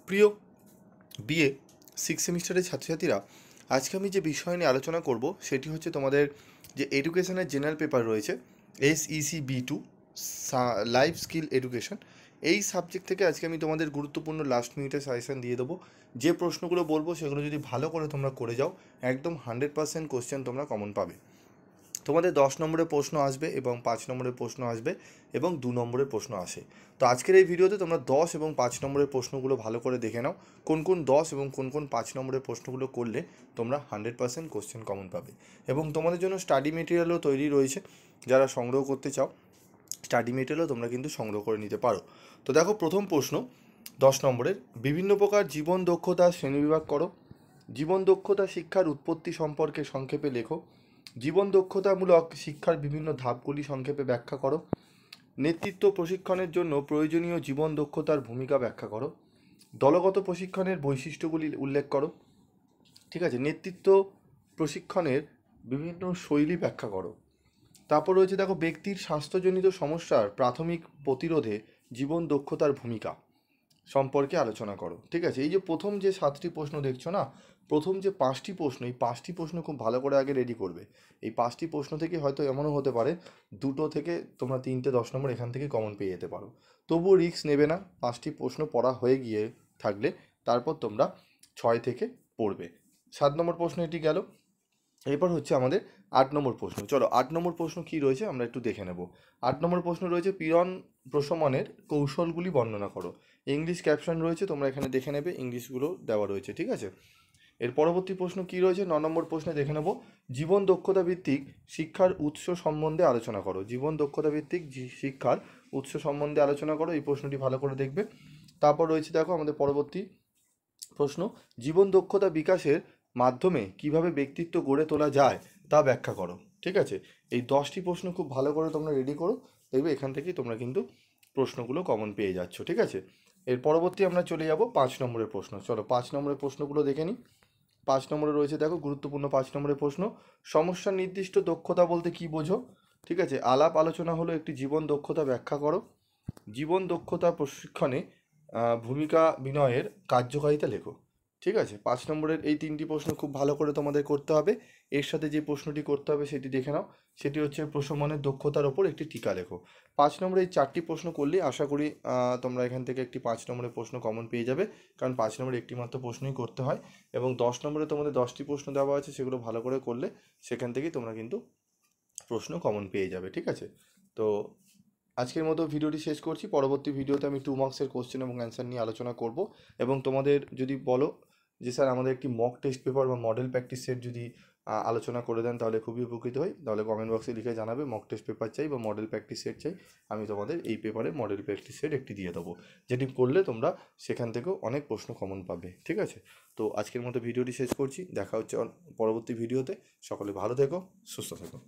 প্রিয় BA six সেমিস্টারের ছাত্রছাত্রীরা, আজকে আমি যে বিষয় নিয়ে আলোচনা করব সেটি হচ্ছে তোমাদের যে এডুকেশনের জেনারেল পেপার রয়েছে SEC B2 life skill education. এই সাবজেক্ট থেকে আজকে আমি তোমাদের গুরুত্বপূর্ণ লাস্ট মিনিটের সাজেশন দিয়ে দেবো। যে প্রশ্নগুলো বলবো সেগুলো যদি ভালো করে তোমরা করে যাও, একদম 100% কোশ্চেন তোমরা কমন পাবে। তোমাদের 10 নম্বরের প্রশ্ন আসবে এবং 5 নম্বরের প্রশ্ন আসবে এবং 2 নম্বরের প্রশ্ন আসে। তো আজকের এই ভিডিওতে তোমরা 10 এবং 5 নম্বরের প্রশ্নগুলো ভালো করে দেখে নাও, কোন কোন 10 এবং কোন কোন 5 নম্বরের প্রশ্নগুলো করলে তোমরা 100% কোশ্চেন কমন পাবে। এবং তোমাদের জন্য স্টাডি মেটেরিয়ালও তৈরি রয়েছে, যারা সংগ্রহ করতে চাও স্টাডি মেটেরিয়ালও তোমরা কিন্তু সংগ্রহ করে নিতে পারো। তো দেখো, প্রথম প্রশ্ন 10 নম্বরের, বিভিন্ন প্রকার জীবন দক্ষতা শ্রেণীবিভাগ করো। জীবন দক্ষতা শিক্ষার উৎপত্তি সম্পর্কে সংক্ষেপে লেখো। জীবন দক্ষতামূলক শিক্ষার বিভিন্ন ধাপগুলি সংক্ষেপে ব্যাখ্যা করো। নেতৃত্ব প্রশিক্ষণের জন্য প্রয়োজনীয় জীবন দক্ষতার ভূমিকা ব্যাখ্যা করো। দলগত প্রশিক্ষণের বৈশিষ্ট্যগুলি উল্লেখ করো। ঠিক আছে, নেতৃত্ব প্রশিক্ষণের বিভিন্ন শৈলী ব্যাখ্যা করো। তারপর রয়েছে দেখো, ব্যক্তির স্বাস্থ্যজনিত সমস্যার প্রাথমিক প্রতিরোধে জীবন দক্ষতার ভূমিকা সম্পর্কে আলোচনা করো। ঠিক আছে, এই যে প্রথম যে 7টি প্রশ্ন দেখছো না, প্রথম যে 5টি প্রশ্ন, এই 5টি প্রশ্ন খুব ভালো করে আগে রেডি করবে। এই 5টি প্রশ্ন থেকে হয়তো এমনও হতে পারে 2টো থেকে তোমরা 3টে 10 নম্বর এখান থেকে কমন পেয়ে যেতে পারো। তবুও রিস্ক নেবে না, 5টি প্রশ্ন পড়া হয়ে গিয়ে থাকলে তারপর তোমরা 6 থেকে পড়বে। 7 নম্বর প্রশ্ন এটি গেল। এরপর হচ্ছে আমাদের 8 নম্বর প্রশ্ন। চলো 8 নম্বর প্রশ্ন কি রয়েছে আমরা একটু দেখে নেব। 8 নম্বর প্রশ্ন রয়েছে, পীড়ন প্রশমনের কৌশলগুলি বর্ণনা করো। ইংলিশ ক্যাপশন রয়েছে, তোমরা এখানে দেখে নেবে, ইংলিশগুলো দেওয়া রয়েছে। ঠিক আছে, এর পরবর্তী প্রশ্ন কি রয়েছে 9 নম্বর প্রশ্নে দেখে নেব, জীবন দক্ষতা ভিত্তিক শিক্ষার উৎস সম্বন্ধে আলোচনা করো। জীবন দক্ষতা ভিত্তিক শিক্ষার উৎস সম্বন্ধে আলোচনা করো, এই প্রশ্নটি ভালো করে দেখবে। তারপর রয়েছে দেখো আমাদের পরবর্তী প্রশ্ন, জীবন দক্ষতা বিকাশের মাধ্যমে কিভাবে ব্যক্তিত্ব গড়ে তোলা যায় তা ব্যাখ্যা করো। ঠিক আছে, এই 10টি প্রশ্ন খুব ভালো করে তোমরা রেডি করো, দেখবে এখান থেকেই তোমরা কিন্তু প্রশ্নগুলো কমন পেয়ে যাচ্ছ। ঠিক আছে, এর পরবর্তী আমরা চলে যাব 5 নম্বরের প্রশ্ন। চলো 5 নম্বরের প্রশ্নগুলো দেখে নিই। 5 নম্বরে রয়েছে দেখো গুরুত্বপূর্ণ 5 নম্বরের প্রশ্ন, সমস্যা নির্দিষ্ট দক্ষতা বলতে কি বোঝো। ঠিক আছে, আলাপ আলোচনা হলো একটি জীবন দক্ষতা ব্যাখ্যা করো। জীবন দক্ষতা প্রশিক্ষণে ভূমিকা বিনয়ের কার্যকারিতা লেখো। ঠিক আছে, 5 নম্বরের এই 3টি প্রশ্ন খুব ভালো করে তোমাদের করতে হবে। এর সাথে যে প্রশ্নটি করতে হবে সেটি দেখে নাও, সেটি হচ্ছে প্রশমনের দক্ষতার ওপর একটি টিকা লেখো। 5 নম্বরে এই 4টি প্রশ্ন করলে আশা করি তোমরা এখান থেকে একটি 5 নম্বরের প্রশ্ন কমন পেয়ে যাবে, কারণ 5 নম্বরে একটি মাত্র প্রশ্নই করতে হয়। এবং 10 নম্বরে তোমাদের 10টি প্রশ্ন দেওয়া আছে, সেগুলো ভালো করে করলে সেখান থেকেই তোমরা কিন্তু প্রশ্ন কমন পেয়ে যাবে। ঠিক আছে, তো আজকের মতো ভিডিওটি শেষ করছি। পরবর্তী ভিডিওতে আমি 2 মার্কসের কোশ্চেন এবং অ্যান্সার নিয়ে আলোচনা করব। এবং তোমাদের যদি বলো যে স্যার আমাদের একটি মক টেস্ট পেপার বা মডেল প্র্যাকটিস সেট যদি আলোচনা করে দেন তাহলে খুবই উপকৃত হই। তাহলে কমেন্ট বক্সে লিখে জানাবে মক টেস্ট পেপার চাই বা মডেল প্র্যাকটিস সেট চাই, আমি তোমাদের এই পেপারে মডেল প্র্যাকটিস সেট একটি দিয়ে দেবো, যেটি করলে তোমরা সেখান থেকেও অনেক প্রশ্ন কমন পাবে। ঠিক আছে, তো আজকের মতো ভিডিওটি শেষ করছি, দেখা হচ্ছে পরবর্তী ভিডিওতে। সকলে ভালো থেকো, সুস্থ থেকো।